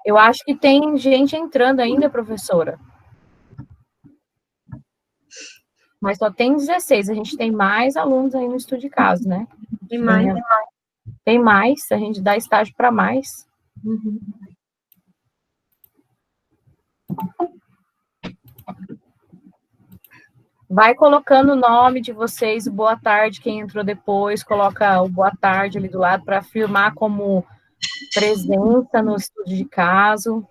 Eu acho que tem gente entrando ainda, professora. Mas só tem 16. A gente tem mais alunos aí no estudo de caso, né? Tem mais. Tem mais, a gente dá estágio para mais. Uhum. Vai colocando o nome de vocês, o boa tarde, quem entrou depois, coloca o boa tarde ali do lado para afirmar como presença no estudo de caso,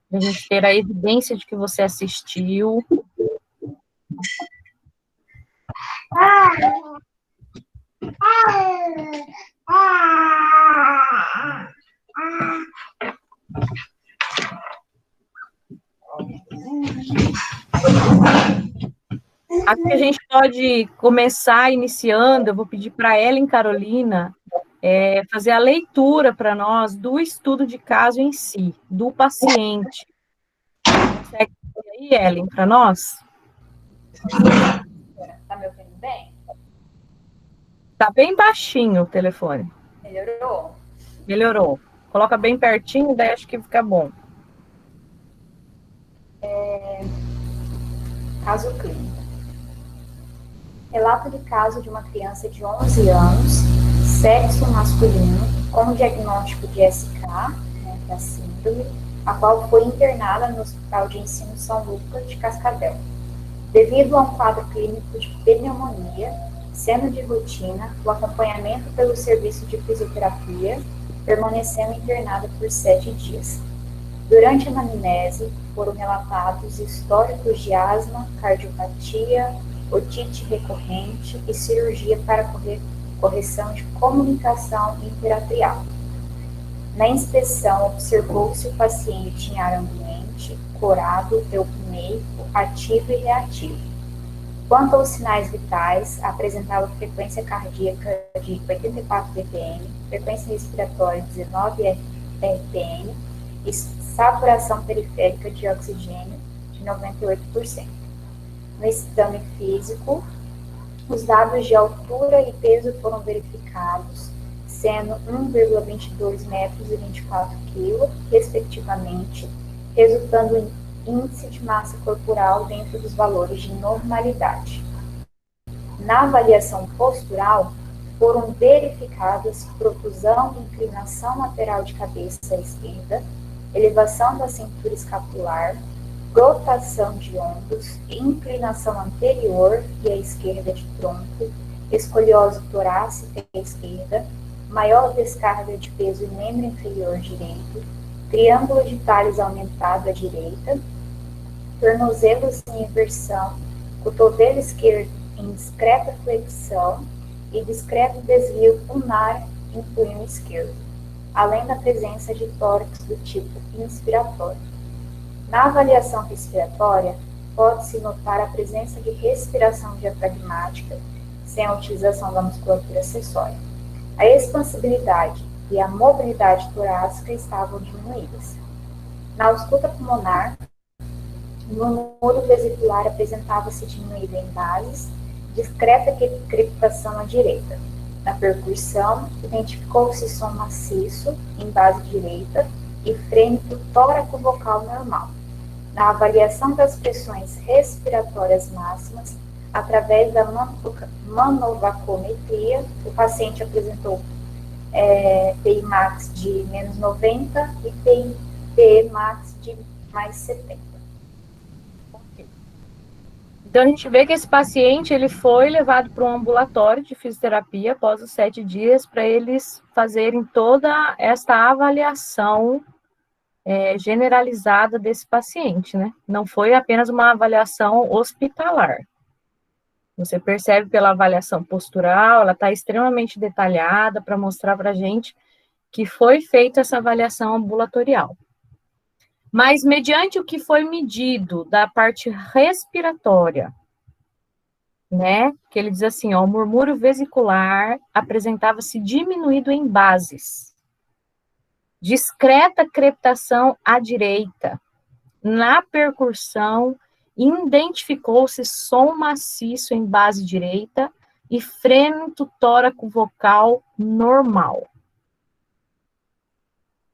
para a gente ter a evidência de que você assistiu. Acho que a gente pode começar iniciando, eu vou pedir para a Ellen Carolina fazer a leitura para nós do estudo de caso em si, do paciente. Consegue fazer aí, Ellen, para nós? Tá me ouvindo bem? Tá bem baixinho o telefone. Melhorou? Melhorou. Coloca bem pertinho, daí acho que fica bom. Caso clínico. Relato de caso de uma criança de 11 anos, sexo masculino, com diagnóstico de SK, né, que é a síndrome, a qual foi internada no Hospital de Ensino São Lucas de Cascavel. Devido a um quadro clínico de pneumonia, sendo de rotina, o acompanhamento pelo serviço de fisioterapia, permanecendo internada por 7 dias. Durante a anamnese, foram relatados históricos de asma, cardiopatia, otite recorrente e cirurgia para correção de comunicação interatrial. Na inspeção, observou-se o paciente em ar ambiente, corado, eupneico, ativo e reativo. Quanto aos sinais vitais, apresentava frequência cardíaca de 84 BPM, frequência respiratória de 19 RPM e saturação periférica de oxigênio de 98%. No exame físico, os dados de altura e peso foram verificados, sendo 1,22 metros e 24 quilos, respectivamente, resultando em índice de massa corporal dentro dos valores de normalidade. Na avaliação postural, foram verificadas protusão e inclinação lateral de cabeça à esquerda, elevação da cintura escapular, rotação de ombros, inclinação anterior e à esquerda de tronco, escoliose torácica à esquerda, maior descarga de peso em membro inferior direito, triângulo de Tales aumentado à direita, tornozelos em inversão, cotovelo esquerdo em discreta flexão e discreto desvio ulnar em punho esquerdo, além da presença de tórax do tipo inspiratório. Na avaliação respiratória, pode-se notar a presença de respiração diafragmática, sem a utilização da musculatura acessória. A expansibilidade e a mobilidade torácica estavam diminuídas. Na ausculta pulmonar, o murmúrio vesicular apresentava-se diminuído em bases, discreta crepitação à direita. Na percussão, identificou-se som maciço em base direita e frênito tóraco-vocal normal. Na avaliação das pressões respiratórias máximas, através da manovacometria, o paciente apresentou PI max de menos 90 e PI max de mais 70. Então, a gente vê que esse paciente ele foi levado para um ambulatório de fisioterapia após os 7 dias para eles fazerem toda esta avaliação generalizada desse paciente, né? Não foi apenas uma avaliação hospitalar. Você percebe pela avaliação postural, ela está extremamente detalhada para mostrar para a gente que foi feita essa avaliação ambulatorial. Mas, mediante o que foi medido da parte respiratória, né, que ele diz assim, ó, o murmúrio vesicular apresentava-se diminuído em bases, discreta crepitação à direita, na percussão, identificou-se som maciço em base direita e frênito tóraco vocal normal.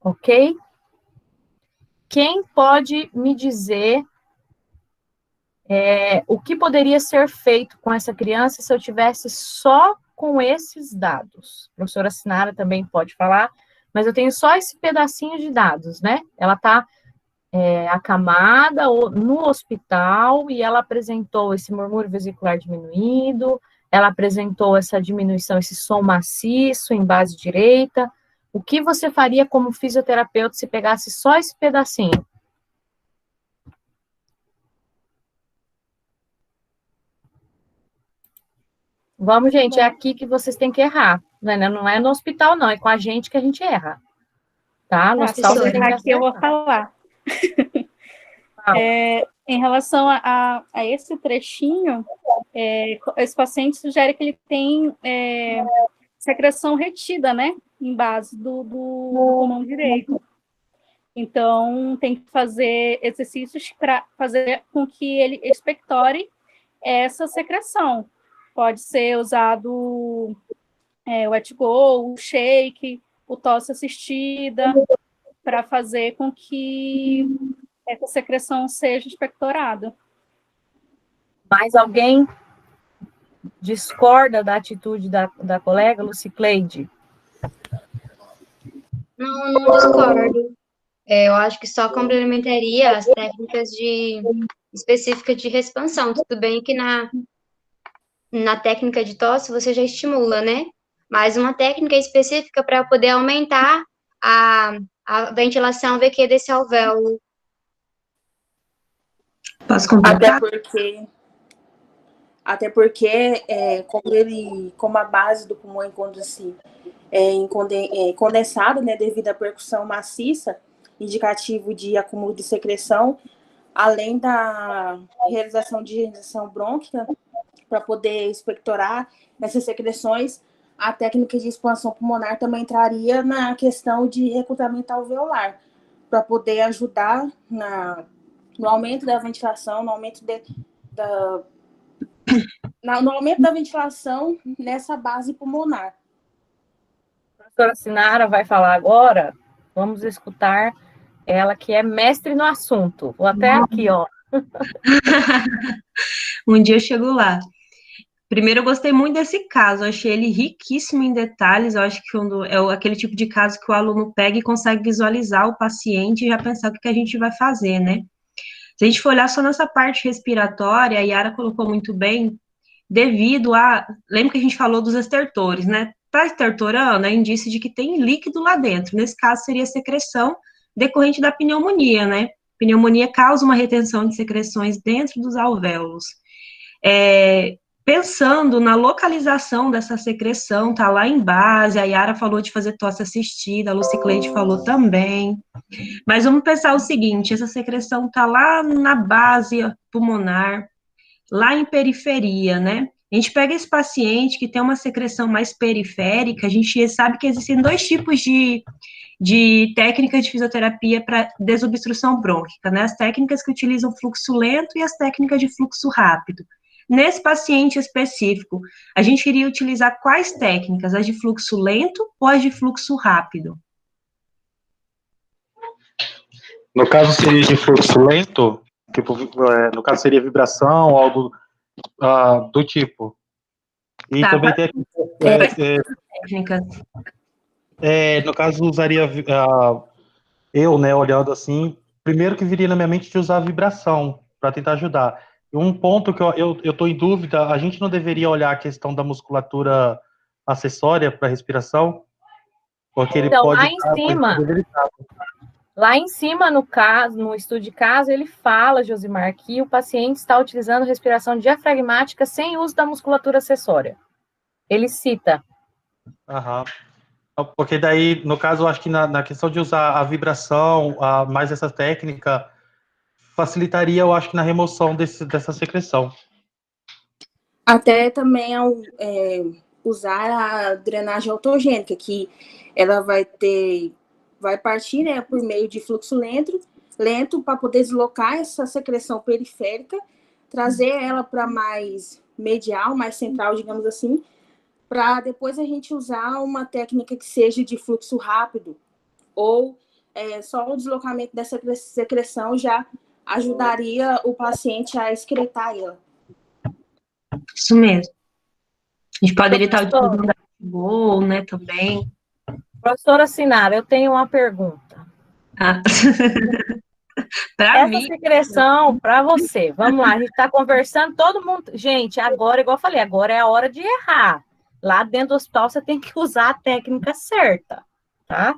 Ok? quem pode me dizer o que poderia ser feito com essa criança se eu tivesse só com esses dados? A professora Sinara também pode falar, mas eu tenho só esse pedacinho de dados, né? Ela está acamada no hospital e ela apresentou esse murmúrio vesicular diminuído, ela apresentou essa diminuição, esse som maciço em base direita. O que você faria como fisioterapeuta se pegasse só esse pedacinho? Vamos, gente, é aqui que vocês têm que errar. Não é no hospital, não, é com a gente que a gente erra. Tá? No hospital vocês têm que aqui eu vou falar. Em relação a esse trechinho, esse paciente sugere que ele tem secreção retida, né, em base do pulmão direito. Então, tem que fazer exercícios para fazer com que ele expectore essa secreção. Pode ser usado o wet go, o shake, o tosse assistida, para fazer com que essa secreção seja expectorada. Mais alguém discorda da atitude da colega Lucicleide? Não discordo. Eu acho que só complementaria as técnicas específicas de expansão. Tudo bem que na técnica de tosse você já estimula, né? Mas uma técnica específica para poder aumentar a ventilação VQ desse alvéolo. Posso completar? Até porque como a base do pulmão encontra-se condensada, né, devido à percussão maciça, indicativo de acúmulo de secreção, além da realização de higienização brônquica, para poder expectorar essas secreções, a técnica de expansão pulmonar também entraria na questão de recrutamento alveolar, para poder ajudar no aumento da ventilação, no aumento da ventilação nessa base pulmonar. A professora Sinara vai falar agora, vamos escutar ela, que é mestre no assunto. Vou até aqui, ó. Um dia eu chego lá. Primeiro, eu gostei muito desse caso, eu achei ele riquíssimo em detalhes, eu acho que é aquele tipo de caso que o aluno pega e consegue visualizar o paciente e já pensar o que a gente vai fazer, né? Se a gente for olhar só nessa parte respiratória, a Yara colocou muito bem, devido a... Lembra que a gente falou dos estertores, né? Está estertorando, é indício de que tem líquido lá dentro. Nesse caso, seria secreção decorrente da pneumonia, né? Pneumonia causa uma retenção de secreções dentro dos alvéolos. Pensando na localização dessa secreção, tá lá em base, a Yara falou de fazer tosse assistida, a Lucicleide falou também. Mas vamos pensar o seguinte, essa secreção tá lá na base pulmonar, lá em periferia, né? A gente pega esse paciente que tem uma secreção mais periférica, a gente sabe que existem dois tipos de técnicas de fisioterapia para desobstrução brônquica, né? As técnicas que utilizam fluxo lento e as técnicas de fluxo rápido. Nesse paciente específico, a gente iria utilizar quais técnicas? As de fluxo lento ou as de fluxo rápido? No caso, seria de fluxo lento, tipo, no caso seria vibração, algo do tipo. E também tem técnicas. No caso, usaria eu, né, olhando assim, primeiro que viria na minha mente de usar a vibração para tentar ajudar. Um ponto que eu estou em dúvida, a gente não deveria olhar a questão da musculatura acessória para respiração? Porque ele então, pode... Lá em cima, no estudo de caso, ele fala, Josimar, que o paciente está utilizando respiração diafragmática sem uso da musculatura acessória. Ele cita. Aham. Porque daí, no caso, eu acho que na questão de usar a vibração, mais essa técnica, facilitaria, eu acho que na remoção dessa secreção. Até também usar a drenagem autogênica, que ela vai partir, né, por meio de fluxo lento para poder deslocar essa secreção periférica, trazer ela para mais medial, mais central, digamos assim, para depois a gente usar uma técnica que seja de fluxo rápido, ou só o deslocamento dessa secreção já ajudaria o paciente a excretar ela. Isso mesmo. A gente poderia estar Professor, utilizando bol, né, também. professora Sinara, eu tenho uma pergunta. Ah. Para Essa mim, secreção, para você, vamos lá, a gente está conversando, todo mundo. Gente, agora, igual eu falei, agora é a hora de errar. Lá dentro do hospital você tem que usar a técnica certa, tá?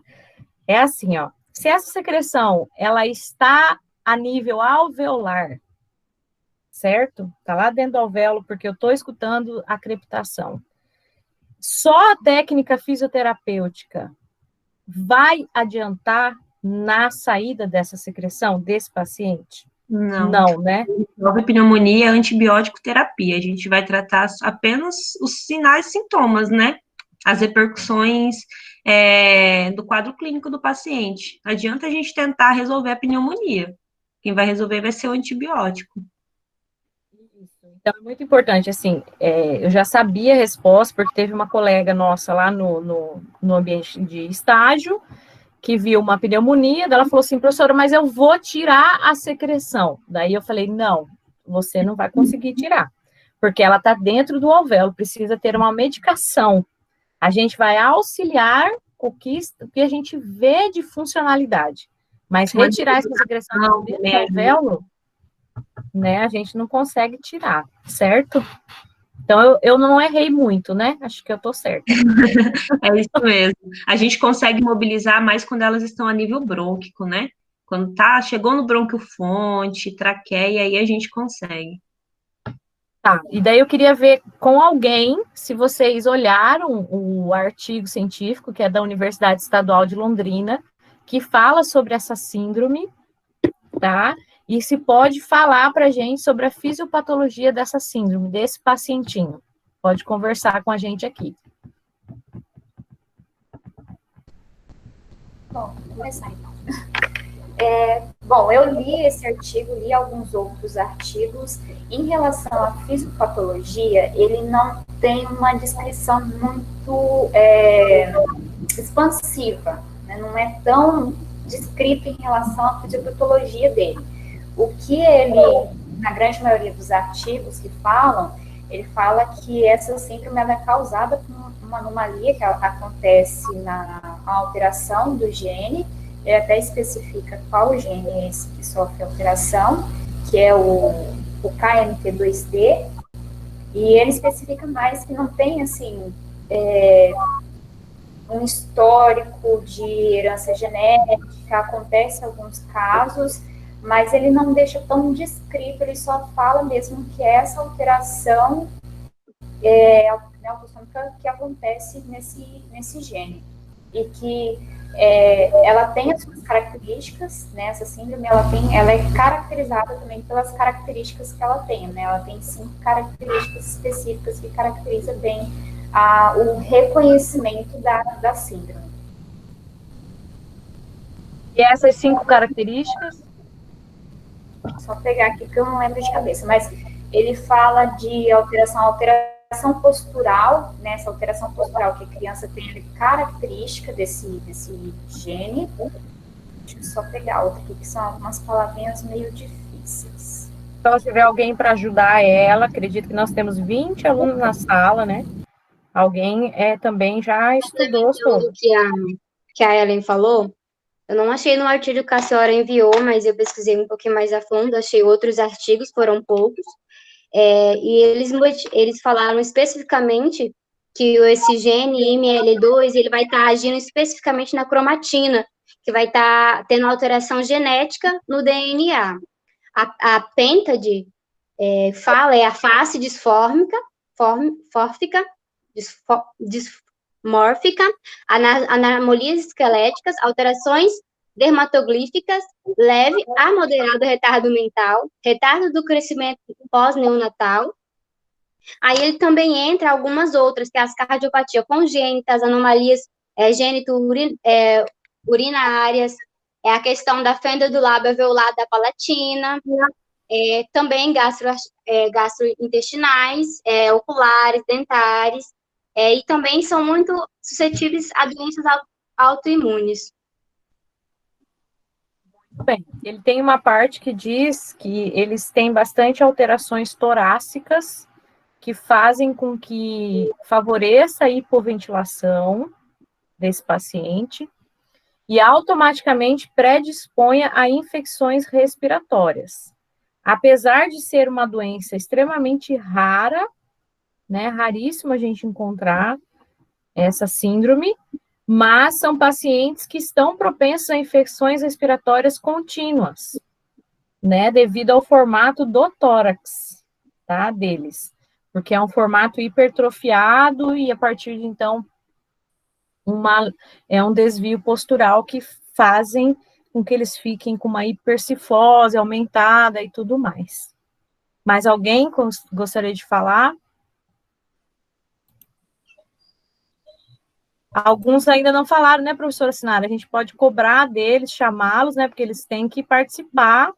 É assim, ó. Se essa secreção, ela está a nível alveolar, certo? Tá lá dentro do alvéolo, porque eu estou escutando a crepitação. Só a técnica fisioterapêutica vai adiantar na saída dessa secreção desse paciente? não. Não, né? Nova pneumonia é antibiótico terapia. A gente vai tratar apenas os sinais e sintomas, né? As repercussões do quadro clínico do paciente. Não adianta a gente tentar resolver a pneumonia. Quem vai resolver vai ser o antibiótico. Então, é muito importante, assim, eu já sabia a resposta, porque teve uma colega nossa lá no ambiente de estágio, que viu uma pneumonia, ela falou assim, professora, mas eu vou tirar a secreção. Daí eu falei, não, você não vai conseguir tirar, porque ela está dentro do alvéolo, precisa ter uma medicação. A gente vai auxiliar o que a gente vê de funcionalidade, mas retirar essa secreção dentro do alvéolo, né, a gente não consegue tirar, certo? Então, eu não errei muito, né? Acho que eu tô certa. É isso mesmo. A gente consegue mobilizar mais quando elas estão a nível brônquico, né? Quando chegou no brônquio fonte, traqueia, aí a gente consegue. Tá, e daí eu queria ver com alguém, se vocês olharam o artigo científico, que é da Universidade Estadual de Londrina, que fala sobre essa síndrome, tá? E se pode falar para a gente sobre a fisiopatologia dessa síndrome, desse pacientinho. Pode conversar com a gente aqui. Bom, vou começar então. Bom, eu li esse artigo, li alguns outros artigos. Em relação à fisiopatologia, ele não tem uma descrição muito expansiva, né? Não é tão descrito em relação à fisiopatologia dele. O que ele, na grande maioria dos artigos que falam, ele fala que essa síndrome é causada por uma anomalia que acontece na alteração do gene. Ele até especifica qual gene é esse que sofre alteração, que é o KMT2D, e ele especifica mais que não tem, assim, um histórico de herança genética, acontece em alguns casos, mas ele não deixa tão descrito, ele só fala mesmo que é essa alteração autossômica que acontece nesse gene, e que ela tem as suas características, né? Essa síndrome, ela é caracterizada também pelas características que ela tem, né? Ela tem 5 características específicas que caracteriza bem o reconhecimento da síndrome. E essas 5 características? Só pegar aqui, porque eu não lembro de cabeça, mas ele fala de alteração postural, né? Essa alteração postural que a criança tem característica desse gene. Deixa eu só pegar outra aqui, que são algumas palavrinhas meio difíceis. Então, se tiver alguém para ajudar ela, acredito que nós temos 20 alunos na sala, né? Alguém também já estudou sobre. Que a Ellen falou, eu não achei no artigo que a senhora enviou, mas eu pesquisei um pouquinho mais a fundo, achei outros artigos, foram poucos, e eles falaram especificamente que esse gene IML2, ele vai estar agindo especificamente na cromatina, que vai estar tendo alteração genética no DNA. A PENTAD é a face dismórfica, anomalias esqueléticas, alterações dermatoglíficas, leve a moderado retardo mental, retardo do crescimento pós-neonatal. Aí ele também entra algumas outras, que é as cardiopatia congênita, as anomalias urinárias, a questão da fenda do lábio alveolar da palatina, também gastrointestinais, oculares, dentários, e também são muito suscetíveis a doenças autoimunes. Bem, ele tem uma parte que diz que eles têm bastante alterações torácicas que fazem com que favoreça a hipoventilação desse paciente e automaticamente predisponha a infecções respiratórias. Apesar de ser uma doença extremamente rara, né, raríssimo a gente encontrar essa síndrome, mas são pacientes que estão propensos a infecções respiratórias contínuas, né, devido ao formato do tórax, tá, deles, porque é um formato hipertrofiado e a partir de então é um desvio postural que fazem com que eles fiquem com uma hipercifose aumentada e tudo mais. Mais alguém gostaria de falar? Alguns ainda não falaram, né, professora Sinara? A gente pode cobrar deles, chamá-los, né, porque eles têm que participar,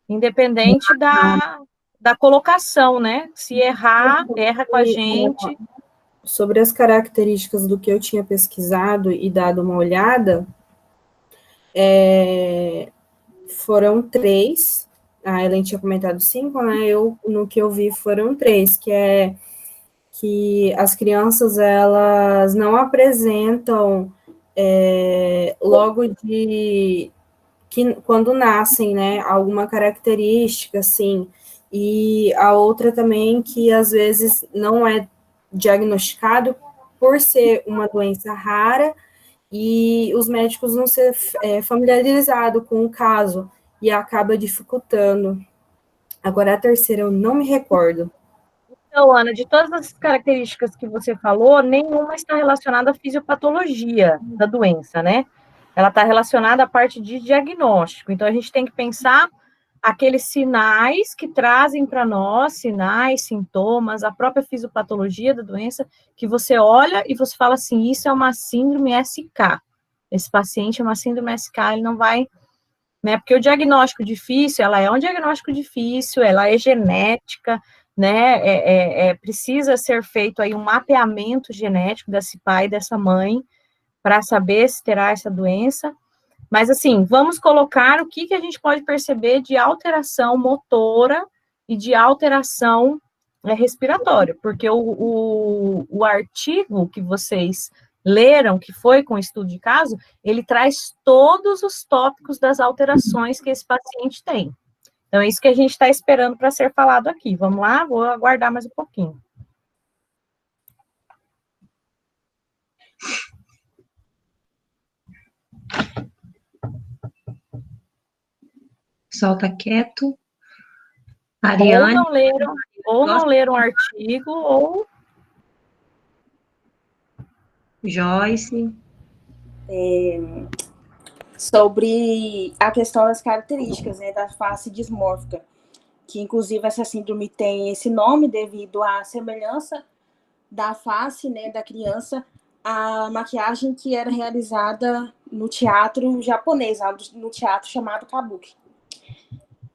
independente da colocação, né? Se errar, erra com a gente. Sobre as características do que eu tinha pesquisado e dado uma olhada, foram 3, a Ellen tinha comentado 5, né, no que eu vi foram 3, que é que as crianças, elas não apresentam logo quando nascem, né, alguma característica, assim, e a outra também que às vezes não é diagnosticado por ser uma doença rara e os médicos não ser familiarizados com o caso e acaba dificultando. Agora, a terceira eu não me recordo. Então, Ana, de todas as características que você falou, nenhuma está relacionada à fisiopatologia da doença, né? Ela está relacionada à parte de diagnóstico. Então, a gente tem que pensar aqueles sinais que trazem para nós, sinais, sintomas, a própria fisiopatologia da doença, que você olha e você fala assim, isso é uma síndrome SK. Esse paciente é uma síndrome SK, ele não vai, né? Porque o diagnóstico difícil, ela é um diagnóstico difícil, ela é genética, né? Precisa ser feito aí um mapeamento genético desse pai e dessa mãe para saber se terá essa doença. Mas, assim, vamos colocar o que a gente pode perceber de alteração motora e de alteração respiratória, porque o artigo que vocês leram, que foi com o estudo de caso, ele traz todos os tópicos das alterações que esse paciente tem. Então, é isso que a gente está esperando para ser falado aqui. Vamos lá? Vou aguardar mais um pouquinho. Solta quieto. Ariane. Ou não leram o artigo, ou... Joyce. Sobre a questão das características, né, da face dismórfica, que inclusive essa síndrome tem esse nome devido à semelhança da face, né, da criança à maquiagem que era realizada no teatro japonês, no teatro chamado Kabuki.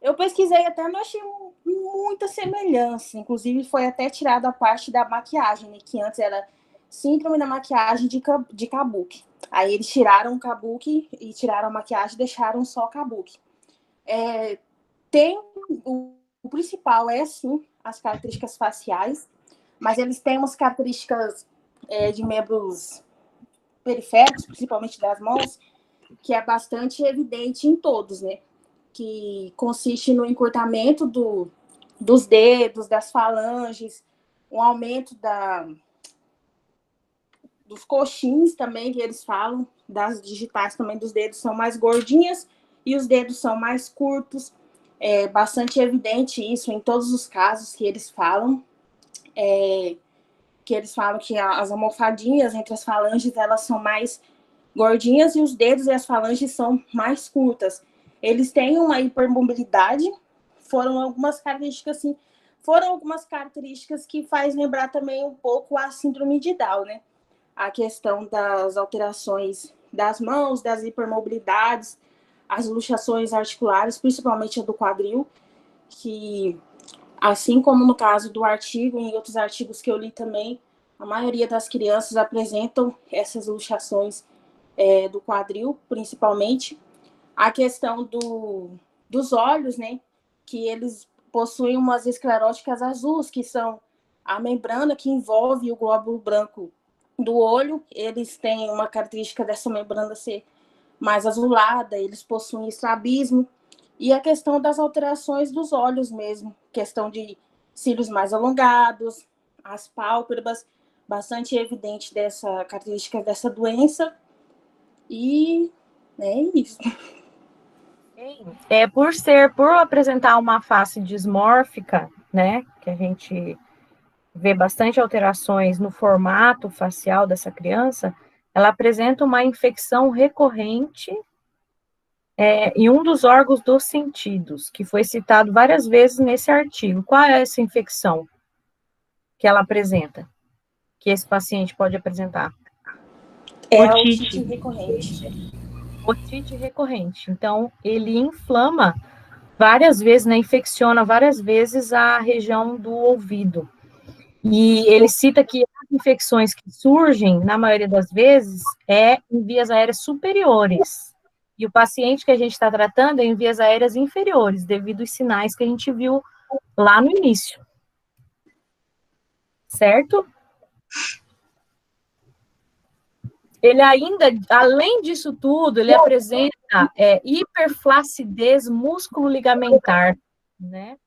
Eu pesquisei até, não achei muita semelhança, inclusive foi até tirada a parte da maquiagem, né, que antes era síndrome da maquiagem de Kabuki. Aí eles tiraram o Kabuki e tiraram a maquiagem e deixaram só Kabuki. O principal é, sim, as características faciais, mas eles têm umas características de membros periféricos, principalmente das mãos, que é bastante evidente em todos, né? Que consiste no encurtamento dos dedos, das falanges, um aumento dos coxins também, que eles falam, das digitais também dos dedos são mais gordinhas e os dedos são mais curtos. É bastante evidente isso em todos os casos que eles falam. Que as almofadinhas entre as falanges, elas são mais gordinhas e os dedos e as falanges são mais curtas. Eles têm uma hipermobilidade, foram algumas características que faz lembrar também um pouco a síndrome de Down, né? A questão das alterações das mãos, das hipermobilidades, as luxações articulares, principalmente a do quadril, que, assim como no caso do artigo, em outros artigos que eu li também, a maioria das crianças apresentam essas luxações do quadril, principalmente. a questão dos olhos, né? Que eles possuem umas escleróticas azuis, que são a membrana que envolve o glóbulo branco do olho. Eles têm uma característica dessa membrana ser mais azulada, eles possuem estrabismo. E a questão das alterações dos olhos mesmo, questão de cílios mais alongados, as pálpebras, bastante evidente dessa característica dessa doença. E é isso. Por apresentar uma face dismórfica, né, que a gente vê bastante alterações no formato facial dessa criança, ela apresenta uma infecção recorrente em um dos órgãos dos sentidos, que foi citado várias vezes nesse artigo. Qual é essa infecção que ela apresenta, que esse paciente pode apresentar? É a otite recorrente. Otite recorrente. Então, ele inflama várias vezes, né, infecciona várias vezes a região do ouvido. E ele cita que as infecções que surgem, na maioria das vezes, em vias aéreas superiores. E o paciente que a gente está tratando é em vias aéreas inferiores, devido aos sinais que a gente viu lá no início. Certo? Ele ainda, além disso tudo, ele apresenta hiperflacidez músculo-ligamentar, né?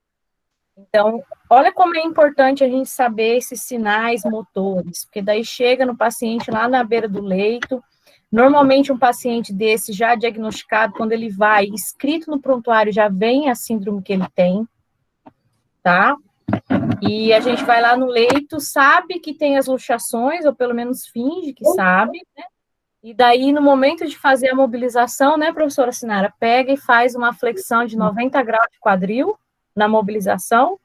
Então, olha como é importante a gente saber esses sinais motores, porque daí chega no paciente lá na beira do leito, normalmente um paciente desse já diagnosticado, quando ele vai, escrito no prontuário, já vem a síndrome que ele tem, tá? E a gente vai lá no leito, sabe que tem as luxações, ou pelo menos finge que sabe, né? E daí, no momento de fazer a mobilização, né, professora Sinara, pega e faz uma flexão de 90 graus de quadril na mobilização,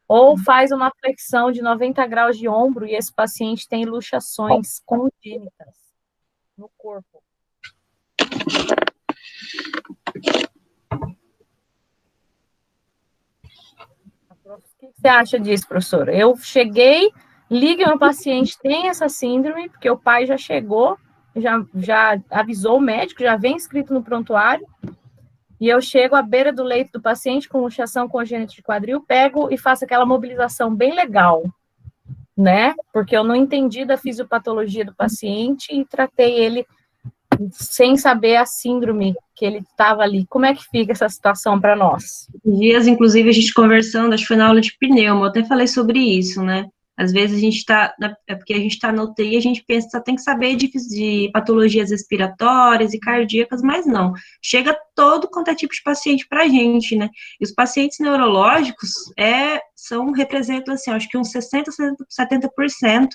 ou faz uma flexão de 90 graus de ombro, e esse paciente tem luxações congênitas no corpo. O que você acha disso, professora? Eu cheguei, ligo no paciente, tem essa síndrome, porque o pai já chegou, já avisou o médico, já vem escrito no prontuário, e eu chego à beira do leito do paciente com luxação congênita de quadril, pego e faço aquela mobilização bem legal, né? Porque eu não entendi da fisiopatologia do paciente e tratei ele sem saber a síndrome que ele estava ali. Como é que fica essa situação para nós? Dias, inclusive, a gente conversando, acho que foi na aula de pneumo, eu até falei sobre isso, né? Às vezes a gente está, é porque a gente está na UTI, a gente pensa, só tem que saber de patologias respiratórias e cardíacas, mas não. Chega todo quanto é tipo de paciente para a gente, né? E os pacientes neurológicos representam, assim, acho que uns 60%, 70%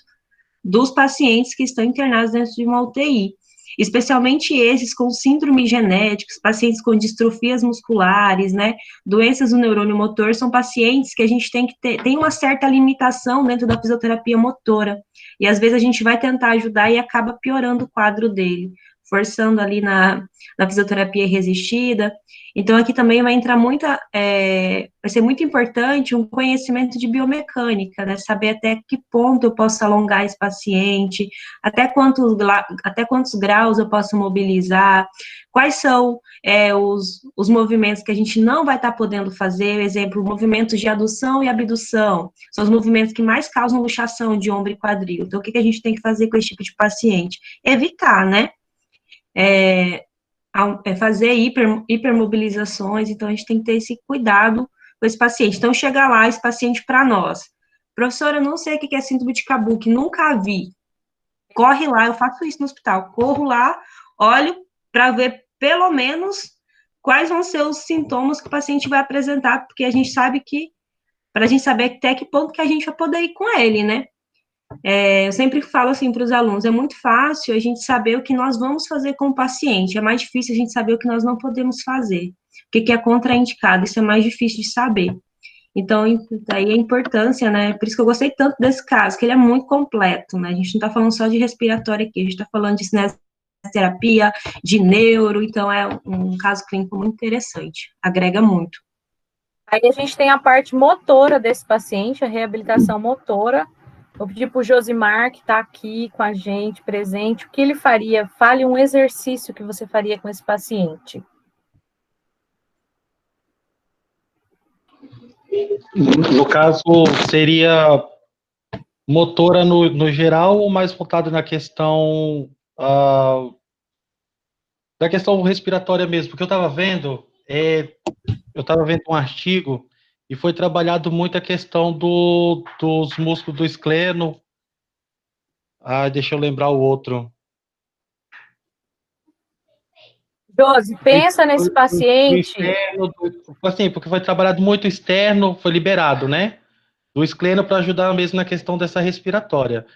dos pacientes que estão internados dentro de uma UTI. Especialmente esses com síndromes genéticas, pacientes com distrofias musculares, né, doenças do neurônio motor, são pacientes que a gente tem uma certa limitação dentro da fisioterapia motora, e às vezes a gente vai tentar ajudar e acaba piorando o quadro dele, forçando ali na fisioterapia resistida. Então, aqui também vai entrar vai ser muito importante um conhecimento de biomecânica, né, saber até que ponto eu posso alongar esse paciente, até quantos graus eu posso mobilizar, quais são os movimentos que a gente não vai estar podendo fazer, exemplo, movimentos de adução e abdução, são os movimentos que mais causam luxação de ombro e quadril. Então, o que a gente tem que fazer com esse tipo de paciente? Evitar, né? Fazer hipermobilizações, então a gente tem que ter esse cuidado com esse paciente. Então, chega lá esse paciente para nós. Professora, eu não sei o que é síndrome de Kabuki, nunca vi. Corre lá, eu faço isso no hospital, corro lá, olho para ver pelo menos quais vão ser os sintomas que o paciente vai apresentar, porque a gente sabe que, para a gente saber até que ponto que a gente vai poder ir com ele, né? Eu sempre falo assim para os alunos, é muito fácil a gente saber o que nós vamos fazer com o paciente, é mais difícil a gente saber o que nós não podemos fazer, o que é contraindicado, isso é mais difícil de saber. Então, daí a importância, né, por isso que eu gostei tanto desse caso, que ele é muito completo, né, a gente não está falando só de respiratório aqui, a gente está falando de cinesioterapia, de neuro, então é um caso clínico muito interessante, agrega muito. Aí a gente tem a parte motora desse paciente, a reabilitação motora. Vou pedir para o Josimar, que está aqui com a gente, presente, o que ele faria? Fale um exercício que você faria com esse paciente. No caso, seria motora no geral ou mais focado na questão da questão respiratória mesmo? Porque eu estava vendo um artigo e foi trabalhado muito a questão dos músculos do escleno. Deixa eu lembrar o outro. Josi, pensa nesse paciente. Assim, porque foi trabalhado muito externo, foi liberado, né? Do escleno para ajudar mesmo na questão dessa respiratória.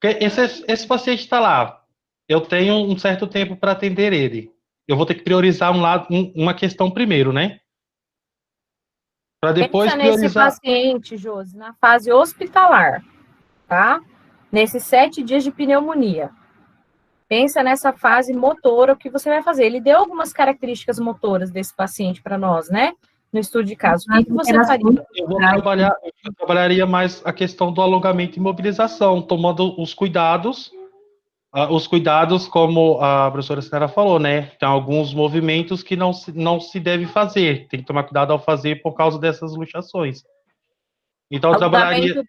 Porque esse paciente está lá. Eu tenho um certo tempo para atender ele. Eu vou ter que priorizar uma questão primeiro, né? Para depois Pensa nesse priorizar. paciente, Josi, na fase hospitalar, tá? Nesses 7 dias de pneumonia. Pensa nessa fase motora, o que você vai fazer. Ele deu algumas características motoras desse paciente para nós, né? No estudo de caso. O que você faria? Eu trabalharia mais a questão do alongamento e imobilização, tomando os cuidados. Os cuidados, como a professora Sinara falou, né? Tem alguns movimentos que não se deve fazer. Tem que tomar cuidado ao fazer por causa dessas luxações. Então, eu trabalharia...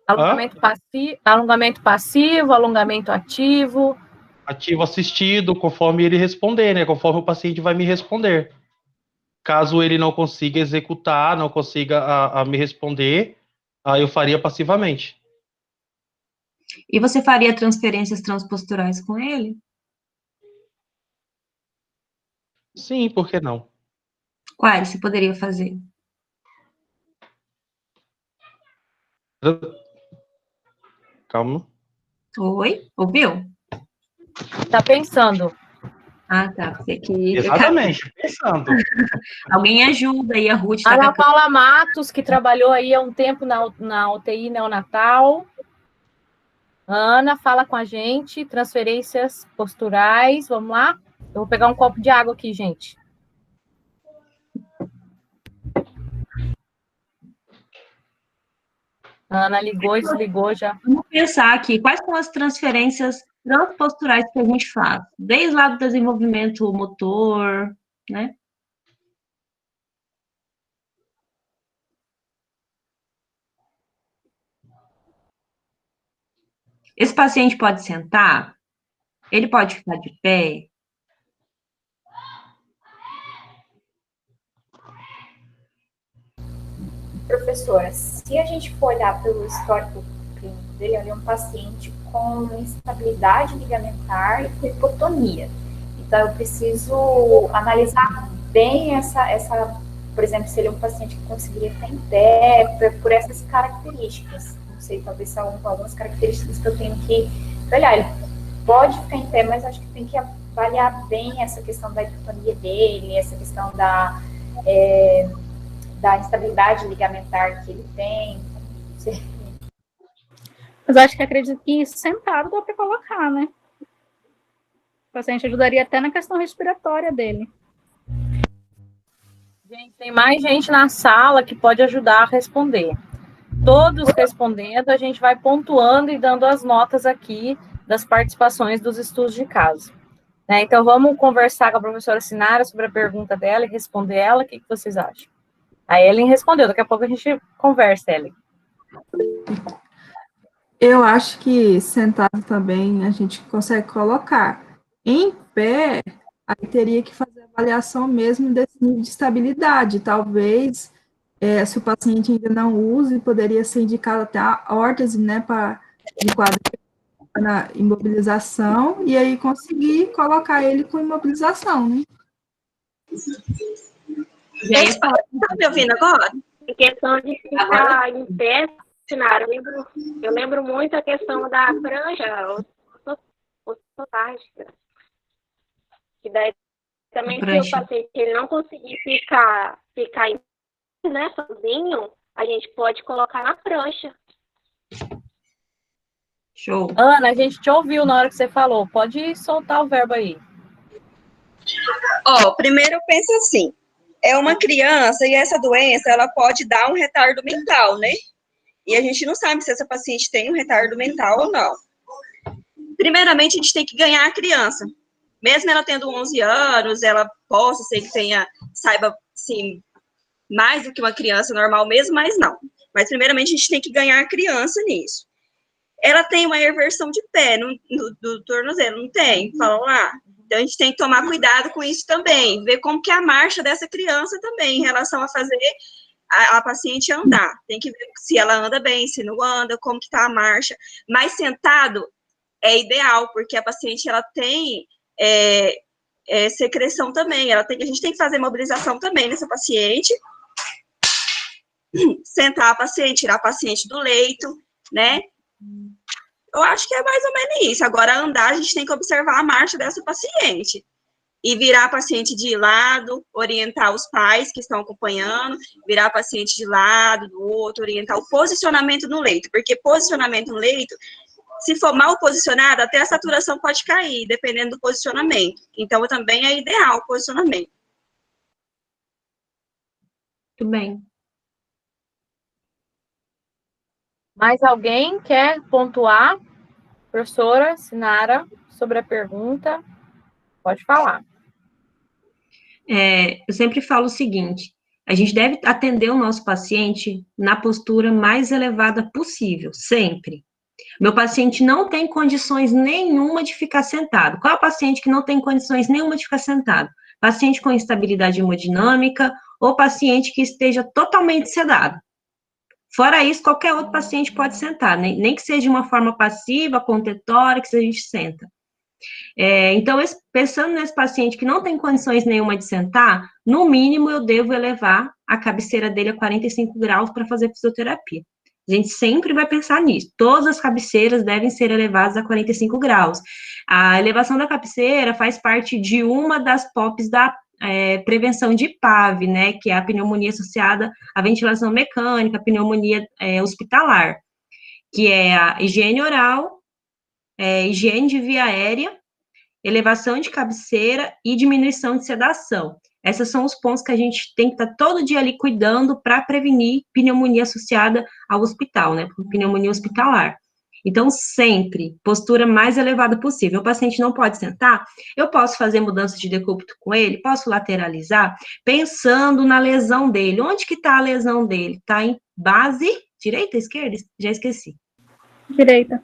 Alongamento passivo, alongamento ativo. Ativo assistido, conforme ele responder, né? Conforme o paciente vai me responder. Caso ele não consiga executar, não consiga me responder, eu faria passivamente. E você faria transferências transposturais com ele? Sim, por que não? Quais você poderia fazer? Calma. Oi? Ouviu? Tá pensando. Ah, tá. Você que... Exatamente, pensando. Alguém ajuda aí, a Ruth. Ana Paula Matos, que trabalhou aí há um tempo na UTI neonatal. Ana, fala com a gente. Transferências posturais. Vamos lá? Eu vou pegar um copo de água aqui, gente. Ana ligou e desligou já. Vamos pensar aqui, quais são as transferências transposturais que a gente faz? Desde lá do desenvolvimento motor, né? Esse paciente pode sentar? Ele pode ficar de pé? Professora, se a gente for olhar pelo histórico clínico dele, ele é um paciente com instabilidade ligamentar e com hipotonia. Então, eu preciso analisar bem por exemplo, se ele é um paciente que conseguiria ficar em pé, por essas características. Não sei, talvez são algumas características que eu tenho que olhar. Ele pode ficar em pé, mas acho que tem que avaliar bem essa questão da hipotonia dele, essa questão da instabilidade ligamentar que ele tem. Mas acho que acredito que sentado dá para colocar, né? O paciente ajudaria até na questão respiratória dele. Gente, tem mais gente na sala que pode ajudar a responder. Todos respondendo, a gente vai pontuando e dando as notas aqui das participações dos estudos de caso. Né? Então, vamos conversar com a professora Sinara sobre a pergunta dela e responder ela. O que vocês acham? A Ellen respondeu, daqui a pouco a gente conversa, Ellen. Eu acho que sentado também a gente consegue colocar. Em pé, aí teria que fazer avaliação mesmo desse nível de estabilidade. Talvez, se o paciente ainda não use, poderia ser indicado até a órtese, né, de quadro na imobilização, e aí conseguir colocar ele com imobilização, né? Gente, tá me ouvindo agora? Em questão de ficar em pé, Sinara, eu lembro muito a questão da franja ortopástica. Que daí também, se o paciente ele não conseguir ficar em pé, né, sozinho, a gente pode colocar na prancha. Show. Ana, a gente te ouviu na hora que você falou. Pode soltar o verbo aí. Primeiro eu penso assim, é uma criança e essa doença, ela pode dar um retardo mental, né? E a gente não sabe se essa paciente tem um retardo mental ou não. Primeiramente, a gente tem que ganhar a criança. Mesmo ela tendo 11 anos, ela possa ser que saiba, assim, mais do que uma criança normal mesmo, mas não. Mas, primeiramente, a gente tem que ganhar a criança nisso. Ela tem uma eversão de pé do tornozelo, não tem? Falam lá. Então, a gente tem que tomar cuidado com isso também, ver como que é a marcha dessa criança também, em relação a fazer a paciente andar. Tem que ver se ela anda bem, se não anda, como que tá a marcha. Mas sentado é ideal, porque a paciente, ela tem secreção também, a gente tem que fazer mobilização também nessa paciente, sentar a paciente, tirar a paciente do leito, né? Eu acho que é mais ou menos isso. Agora, andar, a gente tem que observar a marcha dessa paciente. E virar a paciente de lado, orientar os pais que estão acompanhando, virar a paciente de lado, do outro, orientar o posicionamento no leito. Porque posicionamento no leito, se for mal posicionado, até a saturação pode cair, dependendo do posicionamento. Então, também é ideal o posicionamento. Muito bem. Mais alguém quer pontuar? Professora Sinara, sobre a pergunta? Pode falar. Eu sempre falo o seguinte, a gente deve atender o nosso paciente na postura mais elevada possível, sempre. Meu paciente não tem condições nenhuma de ficar sentado. Qual é o paciente que não tem condições nenhuma de ficar sentado? Paciente com instabilidade hemodinâmica ou paciente que esteja totalmente sedado. Fora isso, qualquer outro paciente pode sentar, nem que seja de uma forma passiva, contetória, que a gente senta. Então, pensando nesse paciente que não tem condições nenhuma de sentar, no mínimo eu devo elevar a cabeceira dele a 45 graus para fazer fisioterapia. A gente sempre vai pensar nisso. Todas as cabeceiras devem ser elevadas a 45 graus. A elevação da cabeceira faz parte de uma das POPs da prevenção de PAV, né, que é a pneumonia associada à ventilação mecânica, a pneumonia hospitalar, que é a higiene oral, higiene de via aérea, elevação de cabeceira e diminuição de sedação. Esses são os pontos que a gente tem que estar todo dia ali cuidando para prevenir pneumonia associada ao hospital, né, pneumonia hospitalar. Então, sempre, postura mais elevada possível. O paciente não pode sentar, eu posso fazer mudança de decúbito com ele, posso lateralizar, pensando na lesão dele. Onde que está a lesão dele? Está em base, direita, esquerda? Já esqueci. Direita.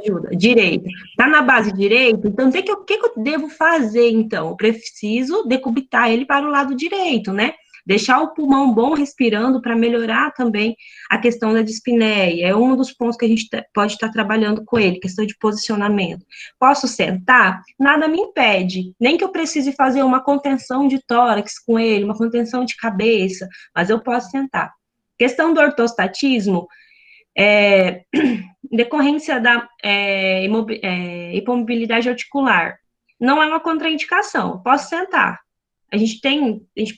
Ajuda, direita. Está na base direita, então o que eu devo fazer, então? Eu preciso decubitar ele para o lado direito, né? Deixar o pulmão bom respirando para melhorar também a questão da dispneia. É um dos pontos que a gente pode estar trabalhando com ele, questão de posicionamento. Posso sentar? Nada me impede. Nem que eu precise fazer uma contenção de tórax com ele, uma contenção de cabeça, mas eu posso sentar. Questão do ortostatismo, decorrência da hipomobilidade articular. Não é uma contraindicação, posso sentar. A gente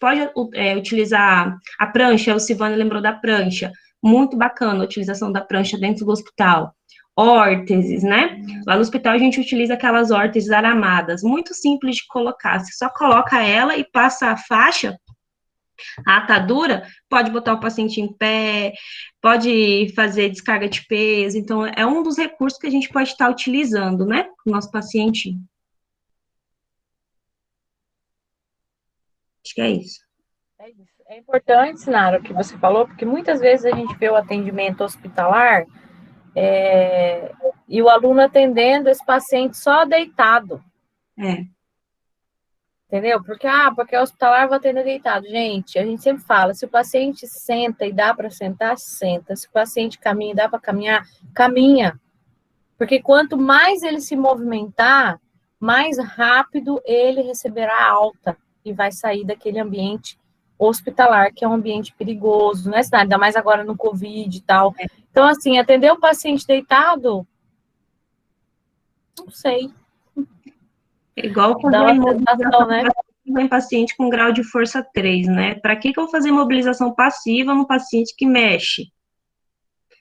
pode utilizar a prancha, o Silvano lembrou da prancha, muito bacana a utilização da prancha dentro do hospital. Órteses, né? Lá no hospital a gente utiliza aquelas órteses aramadas, muito simples de colocar, você só coloca ela e passa a faixa, a atadura, pode botar o paciente em pé, pode fazer descarga de peso, então é um dos recursos que a gente pode estar utilizando, né, com o nosso paciente. Acho que é isso. É importante, Sinara, o que você falou, porque muitas vezes a gente vê o atendimento hospitalar e o aluno atendendo esse paciente só deitado. Entendeu? Porque é hospitalar, eu vou atender deitado. Gente, a gente sempre fala, se o paciente senta e dá para sentar, senta. Se o paciente caminha e dá para caminhar, caminha. Porque quanto mais ele se movimentar, mais rápido ele receberá alta e vai sair daquele ambiente hospitalar, que é um ambiente perigoso, né, Sinara? Ainda mais agora no Covid e tal. Então, assim, atender o paciente deitado, não sei. É igual fazer uma imobilização, né? Em paciente com grau de força 3, né? Para que eu vou fazer mobilização passiva no paciente que mexe?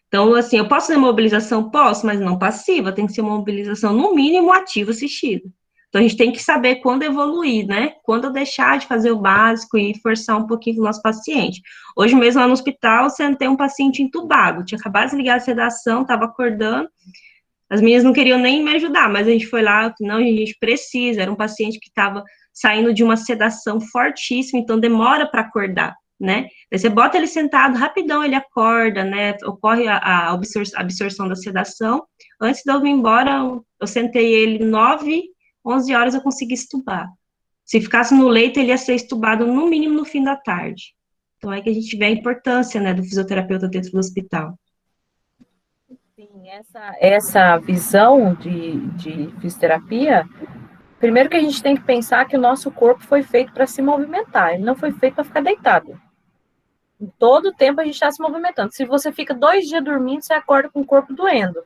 Então, assim, eu posso fazer mobilização? Posso, mas não passiva, tem que ser uma mobilização, no mínimo, ativa assistida. Então, a gente tem que saber quando evoluir, né? Quando eu deixar de fazer o básico e forçar um pouquinho o nosso paciente. Hoje mesmo, lá no hospital, sentei um paciente entubado, tinha acabado de ligar a sedação, estava acordando, as meninas não queriam nem me ajudar, mas a gente foi lá, não, a gente precisa, era um paciente que estava saindo de uma sedação fortíssima, então demora para acordar. né? Aí você bota ele sentado, rapidão ele acorda, né? Ocorre a absorção da sedação. Antes de eu vir embora, eu sentei ele 9, 11 horas eu consegui estubar. Se ficasse no leito, ele ia ser estubado no mínimo no fim da tarde. Então é que a gente vê a importância, né, do fisioterapeuta dentro do hospital. Sim, essa visão de fisioterapia, primeiro que a gente tem que pensar que o nosso corpo foi feito para se movimentar, ele não foi feito para ficar deitado. Todo o tempo a gente está se movimentando. Se você fica 2 dias dormindo, você acorda com o corpo doendo.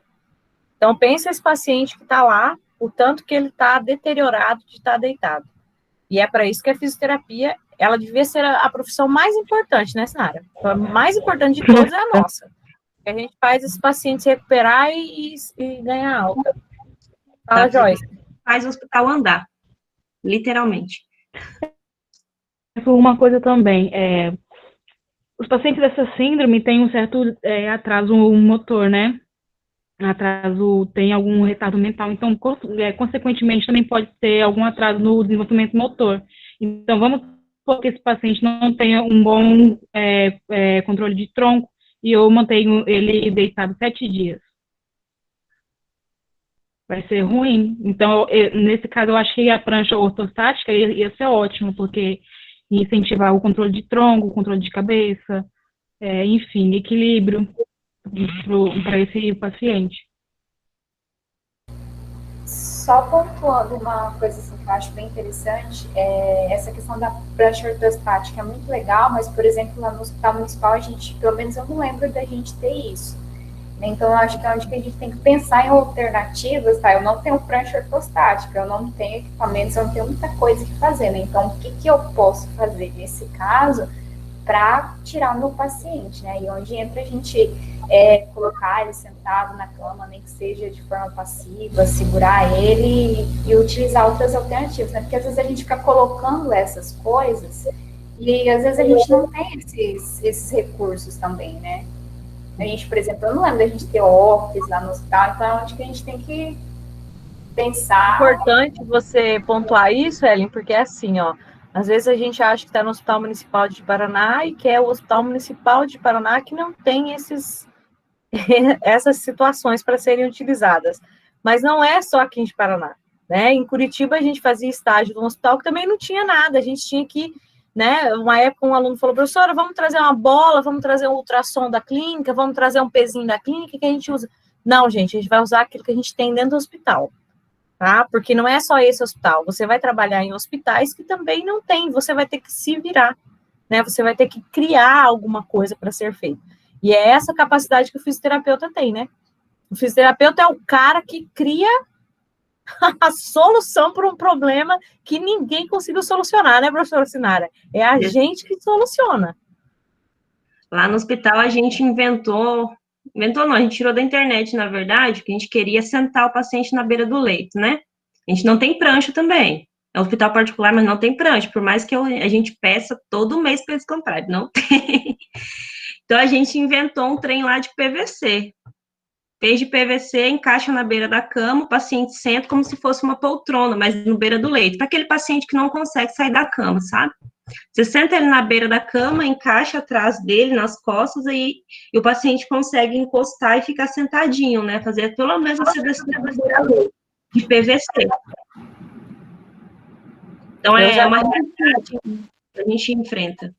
Então, pensa esse paciente que está lá, o tanto que ele está deteriorado de estar deitado. E é para isso que a fisioterapia, ela devia ser a profissão mais importante nessa área. A mais importante de todas é a nossa. A gente faz esse paciente se recuperar e ganhar alta. Fala, Joyce. Faz o hospital andar, literalmente. Uma coisa também, os pacientes dessa síndrome têm um certo atraso motor, né? Tem algum retardo mental, então, consequentemente, também pode ter algum atraso no desenvolvimento motor. Então, vamos supor que esse paciente não tenha um bom controle de tronco e eu mantenho ele deitado 7 dias. Vai ser ruim. Então, nesse caso, eu acho que a prancha ortostática ia ser ótimo, porque ia incentivar o controle de tronco, o controle de cabeça, enfim, equilíbrio para esse paciente. Só pontuando uma coisa assim, que eu acho bem interessante, essa questão da prancha ortostática é muito legal, mas, por exemplo, lá no Hospital Municipal, a gente, pelo menos eu não lembro da gente ter isso. Então, eu acho que é onde que a gente tem que pensar em alternativas, tá? Eu não tenho prancha ortostática, eu não tenho equipamentos, eu não tenho muita coisa que fazer, né? Então, o que eu posso fazer nesse caso para tirar o meu paciente, né? E onde entra a gente colocar ele sentado na cama, nem que seja de forma passiva, segurar ele e utilizar outras alternativas, né? Porque às vezes a gente fica colocando essas coisas e às vezes a gente não tem esses recursos também, né? A gente, por exemplo, eu não lembro da gente ter orques lá no hospital, então é onde que a gente tem que pensar. É importante você pontuar isso, Ellen, porque é assim, ó, às vezes a gente acha que está no Hospital Municipal de Paraná e que é o Hospital Municipal de Paraná que não tem essas situações para serem utilizadas. Mas não é só aqui em Paraná, né? Em Curitiba a gente fazia estágio num hospital que também não tinha nada, a gente tinha que, né? Uma época um aluno falou, professora, vamos trazer uma bola, vamos trazer um ultrassom da clínica, vamos trazer um pezinho da clínica que a gente usa. Não, gente, a gente vai usar aquilo que a gente tem dentro do hospital. Tá? Porque não é só esse hospital, você vai trabalhar em hospitais que também não tem, você vai ter que se virar, né? Você vai ter que criar alguma coisa para ser feito. E é essa capacidade que o fisioterapeuta tem, né? O fisioterapeuta é o cara que cria a solução para um problema que ninguém conseguiu solucionar, né, professora Sinara? É a gente que soluciona. Lá no hospital a gente inventou não, a gente tirou da internet, na verdade, que a gente queria sentar o paciente na beira do leito, né? A gente não tem prancha também. É um hospital particular, mas não tem prancha, por mais que a gente peça todo mês para eles comprarem, não tem. Então, a gente inventou um trem lá de PVC. Fez de PVC, encaixa na beira da cama, o paciente senta como se fosse uma poltrona, mas no beira do leito, para aquele paciente que não consegue sair da cama, sabe? Você senta ele na beira da cama, encaixa atrás dele, nas costas, e o paciente consegue encostar e ficar sentadinho, né? Fazer pelo menos a sedação de PVC. Então, é uma realidade que a gente enfrenta.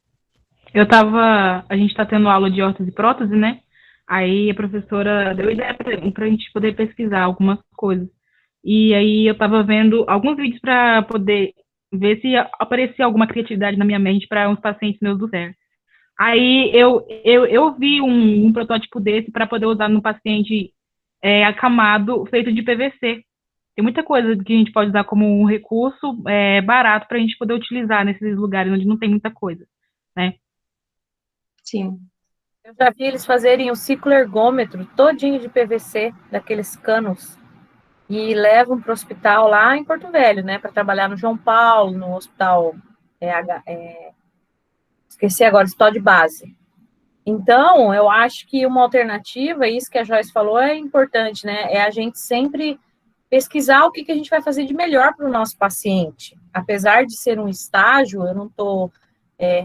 A gente está tendo aula de órtese e prótese, né? Aí a professora deu ideia para a gente poder pesquisar algumas coisas. E aí eu estava vendo alguns vídeos para poder ver se aparecia alguma criatividade na minha mente para uns pacientes meus do CER. Aí eu vi um protótipo desse para poder usar no paciente acamado, feito de PVC. Tem muita coisa que a gente pode usar como um recurso barato para a gente poder utilizar nesses lugares onde não tem muita coisa, né? Sim. Eu já vi eles fazerem o ciclo ergômetro todinho de PVC, daqueles canos, e levam para o hospital lá em Porto Velho, né, para trabalhar no João Paulo, no hospital, esqueci agora, hospital de base. Então, eu acho que uma alternativa, isso que a Joyce falou, é importante, né, é a gente sempre pesquisar o que a gente vai fazer de melhor para o nosso paciente. Apesar de ser um estágio, eu não estou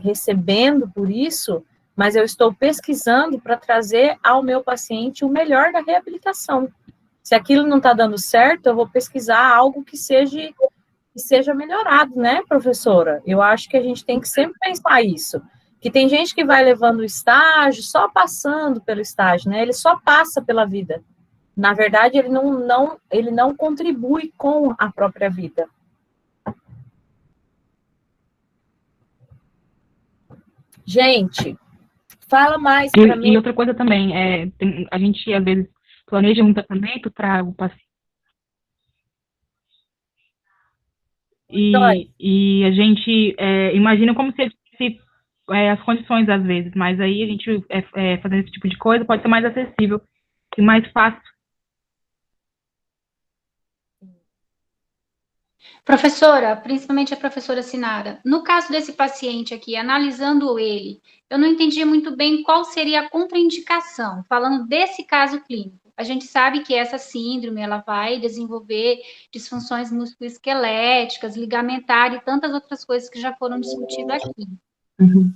recebendo por isso, mas eu estou pesquisando para trazer ao meu paciente o melhor da reabilitação. Se aquilo não está dando certo, eu vou pesquisar algo que seja melhorado, né, professora? Eu acho que a gente tem que sempre pensar isso. Que tem gente que vai levando o estágio, só passando pelo estágio, né? Ele só passa pela vida. Na verdade, ele não contribui com a própria vida. Gente, fala mais para mim. E outra coisa também, a gente, às vezes, planeja um tratamento para o paciente. E a gente imagina como se as condições, às vezes, mas aí a gente, fazendo esse tipo de coisa, pode ser mais acessível e mais fácil. Professora, principalmente a professora Sinara, no caso desse paciente aqui, analisando ele, eu não entendi muito bem qual seria a contraindicação, falando desse caso clínico. A gente sabe que essa síndrome, ela vai desenvolver disfunções musculoesqueléticas, ligamentares e tantas outras coisas que já foram discutidas aqui.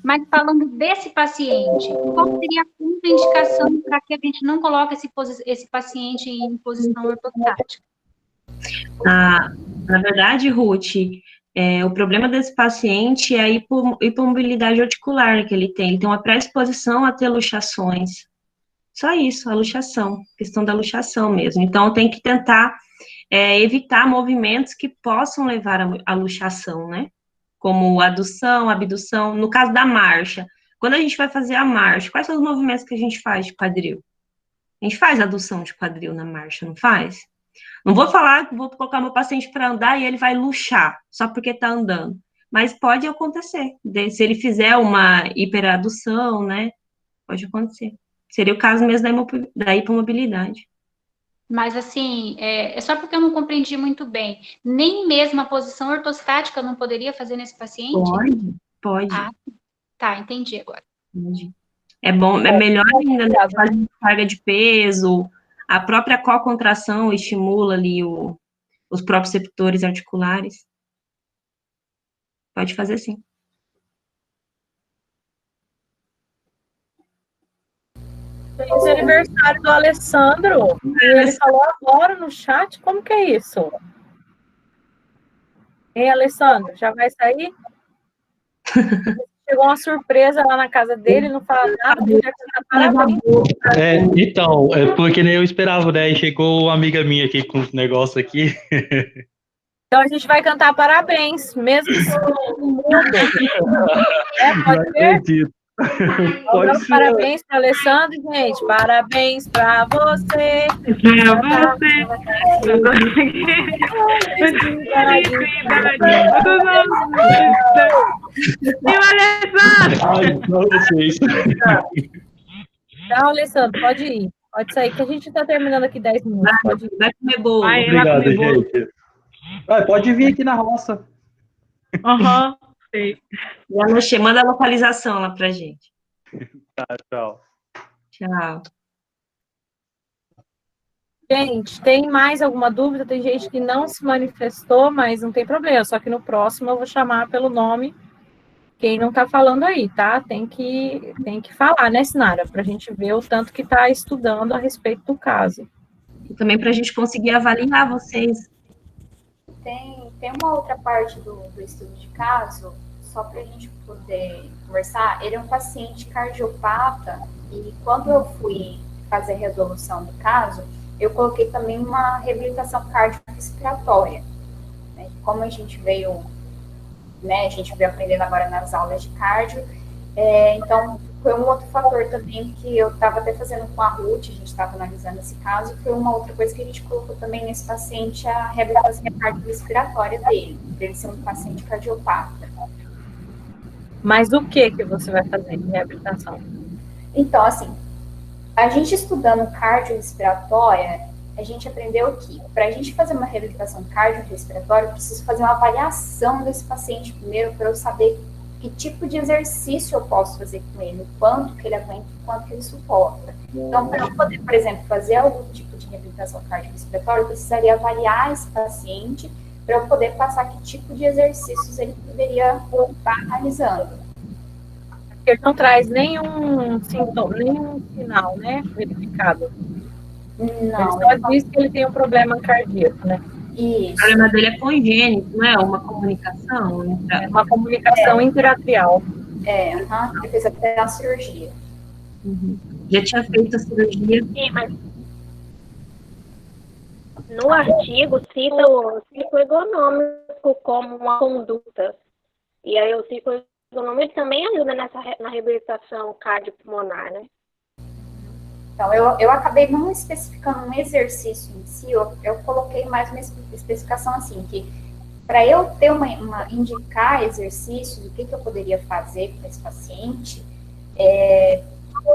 Mas falando desse paciente, qual seria a contraindicação para que a gente não coloque esse paciente em posição ortostática? Na verdade, Ruth, o problema desse paciente é a hipomobilidade articular que ele tem. Ele tem uma predisposição a ter luxações. Só isso, a luxação, questão da luxação mesmo. Então, tem que tentar evitar movimentos que possam levar à luxação, né? Como adução, abdução. No caso da marcha, quando a gente vai fazer a marcha, quais são os movimentos que a gente faz de quadril? A gente faz adução de quadril na marcha, não faz? Não vou falar que vou colocar meu paciente para andar e ele vai luxar, só porque está andando. Mas pode acontecer. Se ele fizer uma hiperadução, né? Pode acontecer. Seria o caso mesmo da hipomobilidade. Mas, assim, é só porque eu não compreendi muito bem. Nem mesmo a posição ortostática não poderia fazer nesse paciente? Pode. Ah, tá, entendi agora. Pode. É bom, é melhor ainda, né? Fazer carga de peso, a própria cocontração estimula ali os próprios receptores articulares. Pode fazer sim. Feliz aniversário do Alessandro. Ele falou agora no chat. Como que é isso? Hein, Alessandro? Já vai sair? Chegou uma surpresa lá na casa dele, não fala nada. Então, porque nem eu esperava, né? E chegou uma amiga minha aqui com os negócios aqui. Então a gente vai cantar parabéns, mesmo que todo mundo. Pode ser? Pode ser. Parabéns para Alessandro, gente. Parabéns para você. Tchau, Alessandro. Pode ir. Pode sair, que a gente está terminando aqui 10 minutos. Pode ir. Vai comer bolo. Obrigado, gente. Pode vir aqui na roça. Aham. Manda a localização lá pra gente. Tá, tchau. Tchau. Gente, tem mais alguma dúvida? Tem gente que não se manifestou, mas não tem problema. Só que no próximo eu vou chamar pelo nome quem não tá falando aí, tá? Tem que falar, né, Sinara? Pra gente ver o tanto que tá estudando a respeito do caso. E também pra gente conseguir avaliar vocês. Tem uma outra parte do estudo de caso, só para a gente poder conversar. Ele é um paciente cardiopata e quando eu fui fazer a resolução do caso, eu coloquei também uma reabilitação cardiorrespiratória. Né? Como a gente veio aprendendo agora nas aulas de cardio, então foi um outro fator também que eu estava até fazendo com a Ruth, a gente estava analisando esse caso, foi uma outra coisa que a gente colocou também nesse paciente, a reabilitação cardiorrespiratória dele, para ele ser um paciente cardiopata. Mas o que você vai fazer de reabilitação? Então, assim, a gente estudando cardiorrespiratória, a gente aprendeu que para a gente fazer uma reabilitação cardiorrespiratória, eu preciso fazer uma avaliação desse paciente primeiro, para eu saber que tipo de exercício eu posso fazer com ele, o quanto que ele aguenta, o quanto que ele suporta. Então, para eu poder, por exemplo, fazer algum tipo de reabilitação cardiorrespiratória, eu precisaria avaliar esse paciente para eu poder passar que tipo de exercícios ele poderia estar realizando. Porque ele não traz nenhum sintoma, nenhum sinal, né, verificado. Ele Não, só diz que ele tem um problema cardíaco, né? O isso. problema dele é congênito, não é? Uma comunicação. É uma comunicação interatrial. Ele fez até a cirurgia. Já tinha feito a cirurgia. Sim, mas no artigo cita o ciclo ergonômico como uma conduta. E aí o ciclo ergonômico também ajuda na reabilitação cardiopulmonar, né? Então, eu acabei não especificando um exercício em si, eu coloquei mais uma especificação assim, que para eu ter indicar exercícios, o que eu poderia fazer com esse paciente,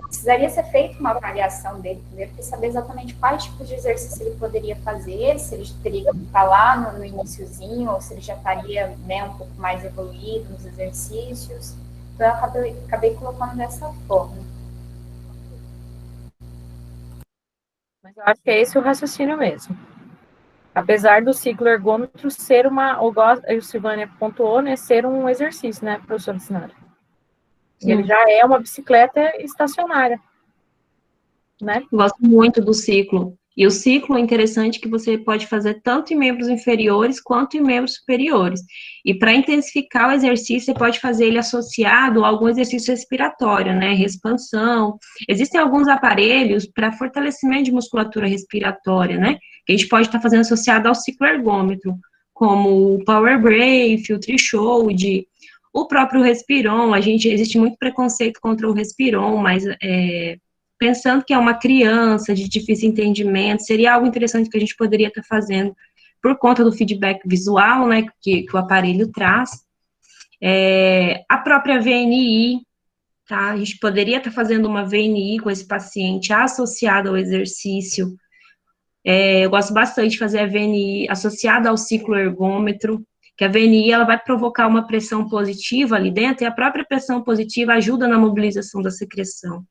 precisaria ser feita uma avaliação dele primeiro, para saber exatamente quais tipos de exercício ele poderia fazer, se ele teria que estar lá no iniciozinho, ou se ele já estaria, né, um pouco mais evoluído nos exercícios. Então, eu acabei colocando dessa forma. Mas eu acho que é esse o raciocínio mesmo. Apesar do ciclo ergômetro ser o Silvânia pontuou, né, ser um exercício, né, professora Sinara? Ele já é uma bicicleta estacionária, né? Gosto muito do ciclo. E o ciclo é interessante que você pode fazer tanto em membros inferiores quanto em membros superiores. E para intensificar o exercício, você pode fazer ele associado a algum exercício respiratório, né? Expansão. Existem alguns aparelhos para fortalecimento de musculatura respiratória, né? Que a gente pode estar fazendo associado ao ciclo ergômetro, como o Power Brave, o Tri-Shoulder, o próprio Respiron. Existe muito preconceito contra o Respiron, mas pensando que é uma criança de difícil entendimento, seria algo interessante que a gente poderia estar fazendo por conta do feedback visual, né, que o aparelho traz. A própria VNI, tá? A gente poderia estar fazendo uma VNI com esse paciente associada ao exercício. Eu gosto bastante de fazer a VNI associada ao ciclo ergômetro, que a VNI ela vai provocar uma pressão positiva ali dentro, e a própria pressão positiva ajuda na mobilização da secreção.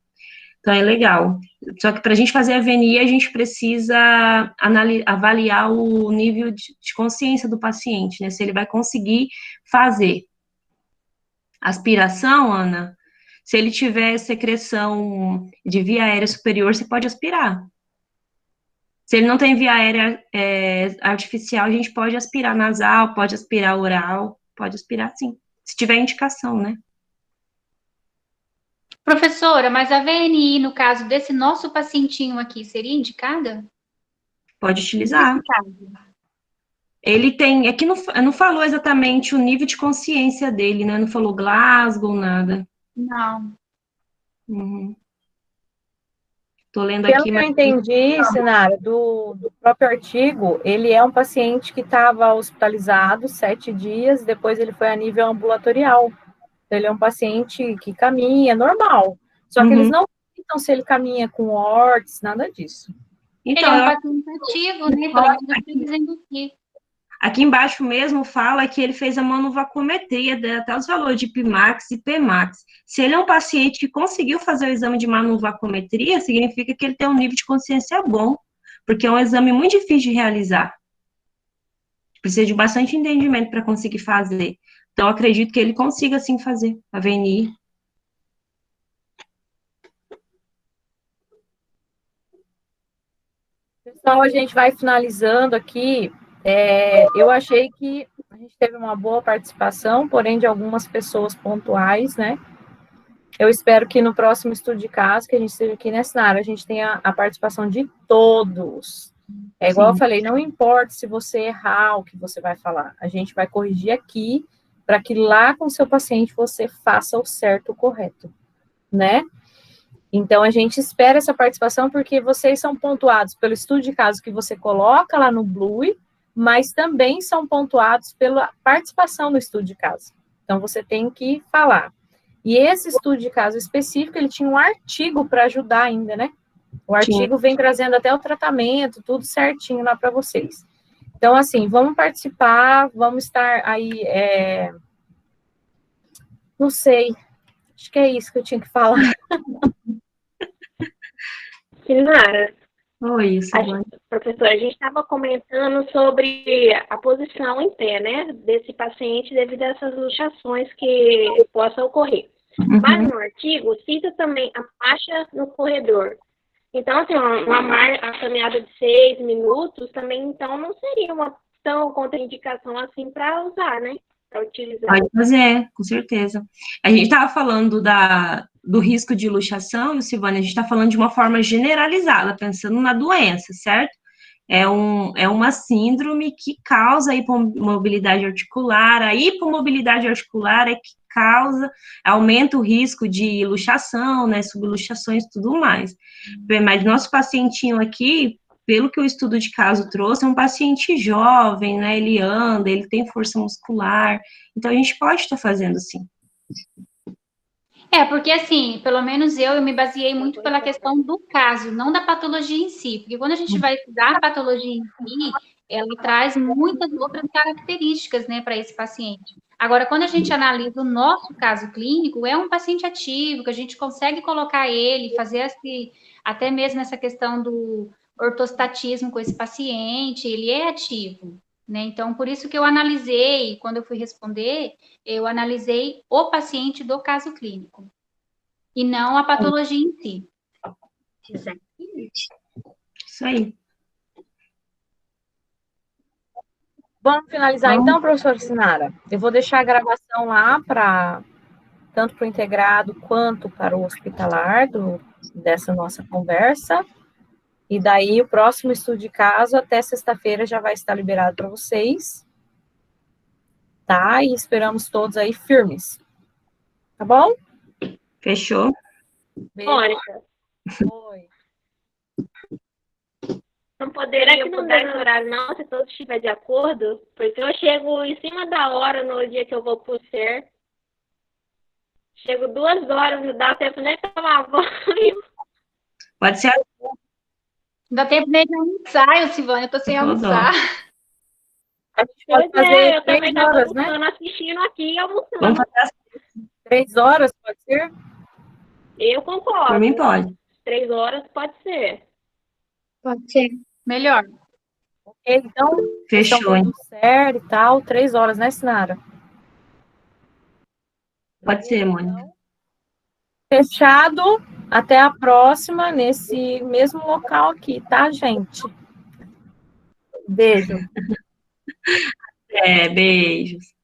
Então, é legal. Só que para a gente fazer a VNI, a gente precisa avaliar o nível de consciência do paciente, né? Se ele vai conseguir fazer. Aspiração, Ana, se ele tiver secreção de via aérea superior, você pode aspirar. Se ele não tem via aérea artificial, a gente pode aspirar nasal, pode aspirar oral, pode aspirar sim. Se tiver indicação, né? Professora, mas a VNI, no caso desse nosso pacientinho aqui, seria indicada? Pode utilizar. Ele tem, aqui não falou exatamente o nível de consciência dele, né? Não falou Glasgow, nada. Não. Tô lendo Pelo aqui, que eu entendi, Sinara, do próprio artigo, ele é um paciente que estava hospitalizado 7 dias, depois ele foi a nível ambulatorial. Ele é um paciente que caminha, normal. Só que eles não citam se ele caminha com ORTS, nada disso. Então, ele é um paciente ativo, né? Estou dizendo aqui. Aqui embaixo mesmo fala que ele fez a manuvacometria, até os valores de Pimax e Pmax. Se ele é um paciente que conseguiu fazer o exame de manuvacometria, significa que ele tem um nível de consciência bom, porque é um exame muito difícil de realizar. Precisa de bastante entendimento para conseguir fazer. Então, acredito que ele consiga, sim, fazer a VNI. Pessoal, a gente vai finalizando aqui. Eu achei que a gente teve uma boa participação, porém de algumas pessoas pontuais, né? Eu espero que no próximo estudo de caso, que a gente esteja aqui nessa área, a gente tenha a participação de todos. É igual eu falei, não importa se você errar o que você vai falar, a gente vai corrigir aqui, para que lá com o seu paciente você faça o certo, o correto, né? Então, a gente espera essa participação porque vocês são pontuados pelo estudo de caso que você coloca lá no Blue, mas também são pontuados pela participação no estudo de caso. Então, você tem que falar. E esse estudo de caso específico, ele tinha um artigo para ajudar ainda, né? O artigo vem trazendo até o tratamento, tudo certinho lá para vocês. Então, assim, vamos participar, vamos estar aí, não sei, acho que é isso que eu tinha que falar. Sinara. Oi, professora, a gente estava comentando sobre a posição em pé, né, desse paciente devido a essas luxações que possam ocorrer. Mas no artigo cita também a marcha no corredor. Então, assim, a caminhada de 6 minutos também, então, não seria uma tão contraindicação assim para usar, né? Para utilizar. Pode fazer, com certeza. A gente estava falando do risco de luxação, Silvânia, a gente está falando de uma forma generalizada, pensando na doença, certo? É uma síndrome que causa hipomobilidade articular. A hipomobilidade articular é que aumenta o risco de luxação, né, subluxações e tudo mais. Mas nosso pacientinho aqui, pelo que o estudo de caso trouxe, é um paciente jovem, né, ele anda, ele tem força muscular, então a gente pode estar fazendo sim. Porque assim, pelo menos eu me baseei muito pela questão do caso, não da patologia em si, porque quando a gente vai estudar a patologia em si, ela traz muitas outras características, né, para esse paciente. Agora, quando a gente analisa o nosso caso clínico, é um paciente ativo, que a gente consegue colocar ele, fazer até mesmo essa questão do ortostatismo com esse paciente, ele é ativo, né? Então, por isso que eu analisei, quando eu fui responder, eu analisei o paciente do caso clínico, e não a patologia em si. Exatamente. Isso aí. Vamos finalizar então, professora Sinara? Eu vou deixar a gravação lá tanto para o integrado quanto para o hospitalar dessa nossa conversa. E daí o próximo estudo de caso até sexta-feira já vai estar liberado para vocês. Tá? E esperamos todos aí firmes. Tá bom? Fechou. Mônica. Oi. Não poderia mudar esse horário, não, se todos estiverem de acordo, porque eu chego em cima da hora no dia que eu vou pro SER. Chego 2 horas, não dá tempo nem de tomar banho. Pode ser. Não dá tempo nem de almoçar, Silvânia, eu tô sem almoçar. A gente pode fazer eu também 3 horas, né? Assistindo aqui e almoçando. Vamos fazer 3 horas, pode ser? Eu concordo. Por mim pode. 3 horas pode ser. Pode ser. Melhor. Ok, então, Fechou, hein? Certo e tal, 3 horas, né, Sinara? Pode ser, Mônica. Fechado. Até a próxima, nesse mesmo local aqui, tá, gente? Beijo. Beijos.